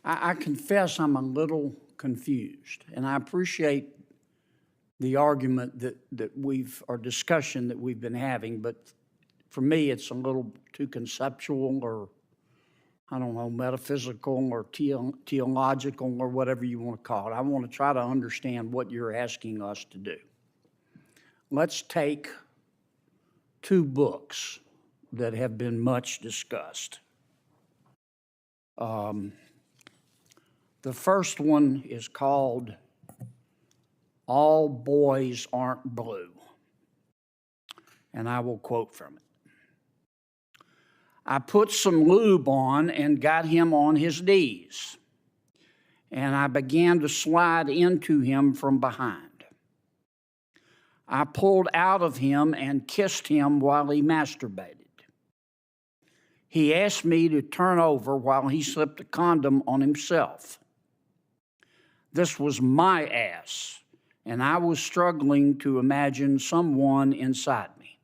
I confess I'm a little confused, and I appreciate the argument or discussion that we've been having, but for me, it's a little too conceptual or, I don't know, metaphysical or theological or whatever you want to call it. I want to try to understand what you're asking us to do. Let's take two books that have been much discussed. The first one is called All Boys Aren't Blue, and I will quote from it. I put some lube on and got him on his knees, and I began to slide into him from behind. I pulled out of him and kissed him while he masturbated. He asked me to turn over while he slipped a condom on himself. This was my ass, and I was struggling to imagine someone inside me.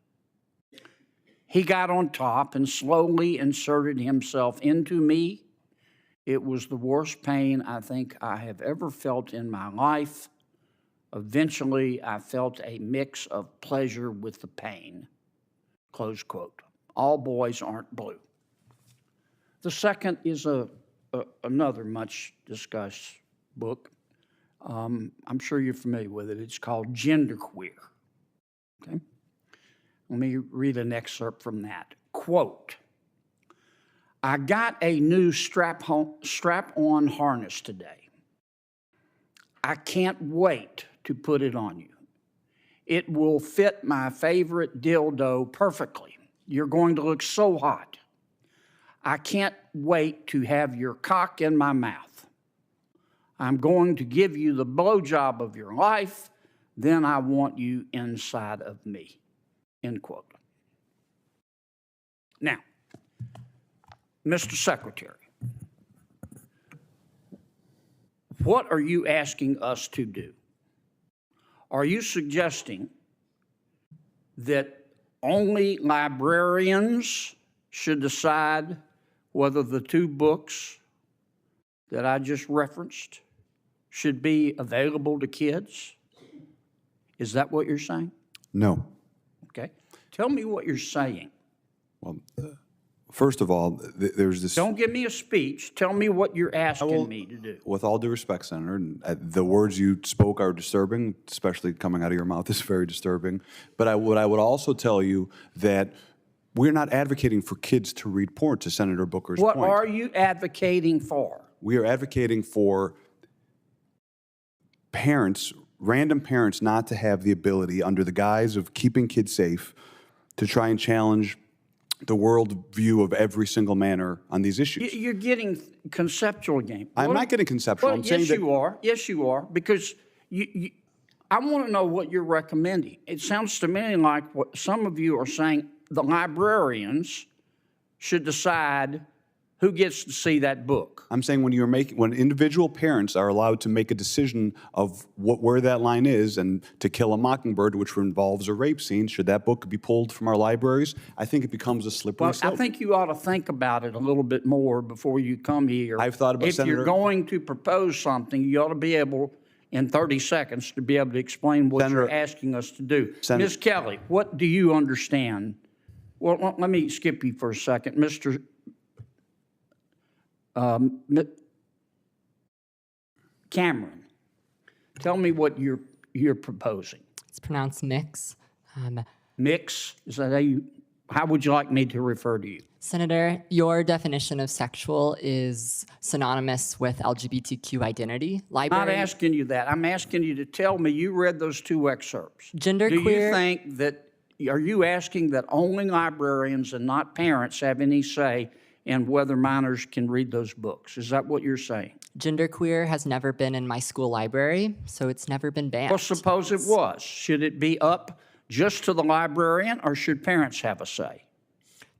He got on top and slowly inserted himself into me. It was the worst pain I think I have ever felt in my life. Eventually, I felt a mix of pleasure with the pain. Close quote. All Boys Aren't Blue. The second is another much discussed book. I'm sure you're familiar with it. It's called Genderqueer. Okay? Let me read an excerpt from that. Quote, I got a new strap-on harness today. I can't wait to put it on you. It will fit my favorite dildo perfectly. You're going to look so hot. I can't wait to have your cock in my mouth. I'm going to give you the blowjob of your life. Then I want you inside of me. End quote. Now, Mr. Secretary, what are you asking us to do? Are you suggesting that only librarians should decide whether the two books that I just referenced should be available to kids? Is that what you're saying? No. Okay. Tell me what you're saying. Well, first of all, there's this... Don't give me a speech. Tell me what you're asking me to do. With all due respect, Senator, the words you spoke are disturbing, especially coming out of your mouth is very disturbing. But what I would also tell you that we're not advocating for kids to read porn, to Senator Booker's point. What are you advocating for? We are advocating for parents, random parents, not to have the ability, under the guise of keeping kids safe, to try and challenge the world view of every single manner on these issues. You're getting conceptual game. I'm not getting conceptual. Well, I'm saying that... you are. Yes, you are. Because I want to know what you're recommending. It sounds to me like what some of you are saying, the librarians should decide who gets to see that book. I'm saying when individual parents are allowed to make a decision of where that line is, and To Kill a Mockingbird, which involves a rape scene, should that book be pulled from our libraries? I think it becomes a slippery slope. I think you ought to think about it a little bit more before you come here. I've thought about, Senator, you're going to propose something, you ought to be able, in 30 seconds, to be able to explain what you're asking us to do. Ms. Kelly, what do you understand? Well, let me skip you for a second. Mr. Cameron, tell me what you're proposing. It's pronounced mix. Mix? Is that how would you like me to refer to you? Senator, your definition of sexual is synonymous with LGBTQ identity. I'm not asking you that. I'm asking you to tell me you read those two excerpts. Genderqueer. Do you think that, are you asking that only librarians and not parents have any say in whether minors can read those books? Is that what you're saying? Genderqueer has never been in my school library, so it's never been banned. Well, suppose it was. Should it be up just to the librarian, or should parents have a say?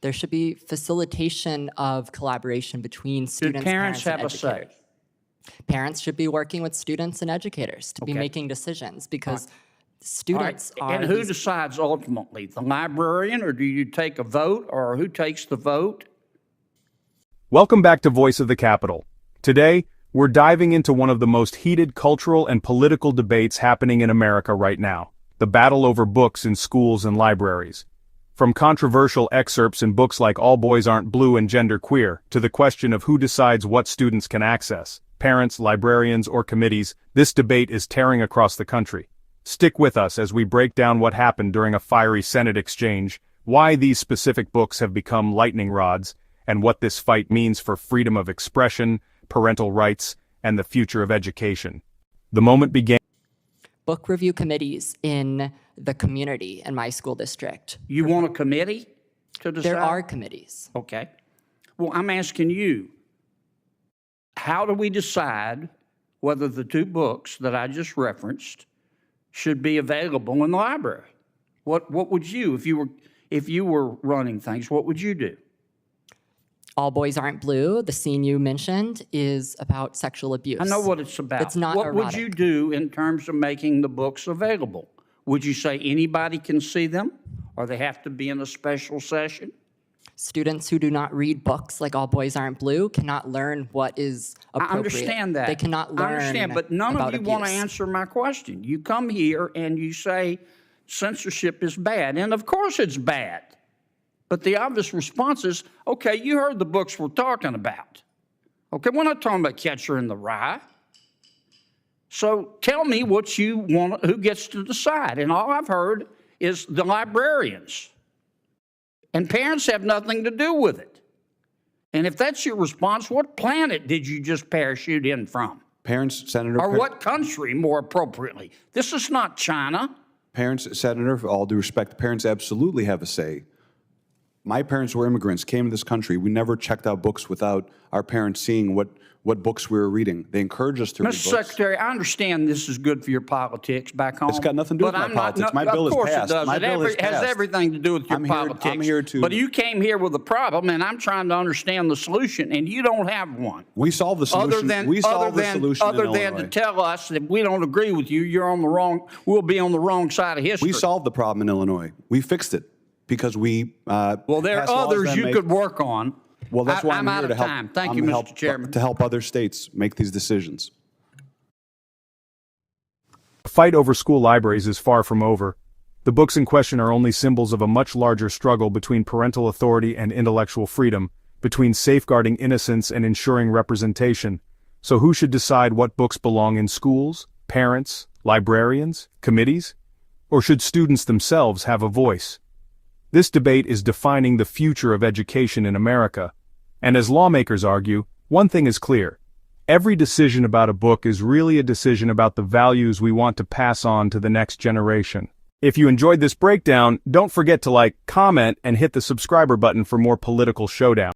There should be facilitation of collaboration between students, Should parents have a educators. say? Parents should be working with students and educators to be making decisions, because students are... And who decides ultimately? The librarian, or do you take a vote, or who takes the vote? Welcome back to Voice of the Capitol. Today, we're diving into one of the most heated cultural and political debates happening in America right now, the battle over books in schools and libraries. From controversial excerpts in books like All Boys Aren't Blue and Gender Queer, to the question of who decides what students can access, parents, librarians, or committees, this debate is tearing across the country. Stick with us as we break down what happened during a fiery Senate exchange, why these specific books have become lightning rods, and what this fight means for freedom of expression, parental rights, and the future of education. The moment began. Book review committees in the community in my school district. You want a committee to decide? There are committees. Okay. Well, I'm asking you, how do we decide whether the two books that I just referenced should be available in the library? What would you, if you were running things, what would you do? All Boys Aren't Blue, the scene you mentioned, is about sexual abuse. I know what it's about. It's not What would erotic. you do in terms of making the books available? Would you say anybody can see them, or they have to be in a special session? Students who do not read books like All Boys Aren't Blue cannot learn what is appropriate. I understand that. They cannot learn I understand, but none about of you want to abuse. answer my question. You come here and you say censorship is bad, and of course it's bad. But the obvious response is, okay, you heard the books we're talking about. Okay, we're not talking about Catcher in the Rye. So tell me what you want, who gets to decide. And all I've heard is the librarians. And parents have nothing to do with it. And if that's your response, what planet did you just parachute in from? Parents, Senator. Or what country, more appropriately? This is not China. Parents, Senator, for all due respect, parents absolutely have a say. My parents were immigrants, came to this country. We never checked out books without our parents seeing what books we were reading. They encouraged us to read Mr. books. Secretary, I understand this is good for your politics back home. It's got nothing to do with my politics. My bill is Of course passed. it does. My It bill is has passed. everything to do with your politics. I'm here to. But you came here with a problem, and I'm trying to understand the solution, and you don't have one. We solved the solution. We solved the solution in Other than Illinois. to tell us that we don't agree with you, you're on the wrong. We'll be on the wrong side of history. We solved the problem in Illinois. We fixed it because we. Well, there passed are laws others that you make- could work on. Well, that's why I'm I'm out here of to help. time. Thank I'm you, to Mr. help- Chairman. To help other states make these decisions. The fight over school libraries is far from over. The books in question are only symbols of a much larger struggle between parental authority and intellectual freedom, between safeguarding innocence and ensuring representation. So who should decide what books belong in schools, parents, librarians, committees? Or should students themselves have a voice? This debate is defining the future of education in America. And as lawmakers argue, one thing is clear. Every decision about a book is really a decision about the values we want to pass on to the next generation. If you enjoyed this breakdown, don't forget to like, comment, and hit the subscriber button for more political showdown.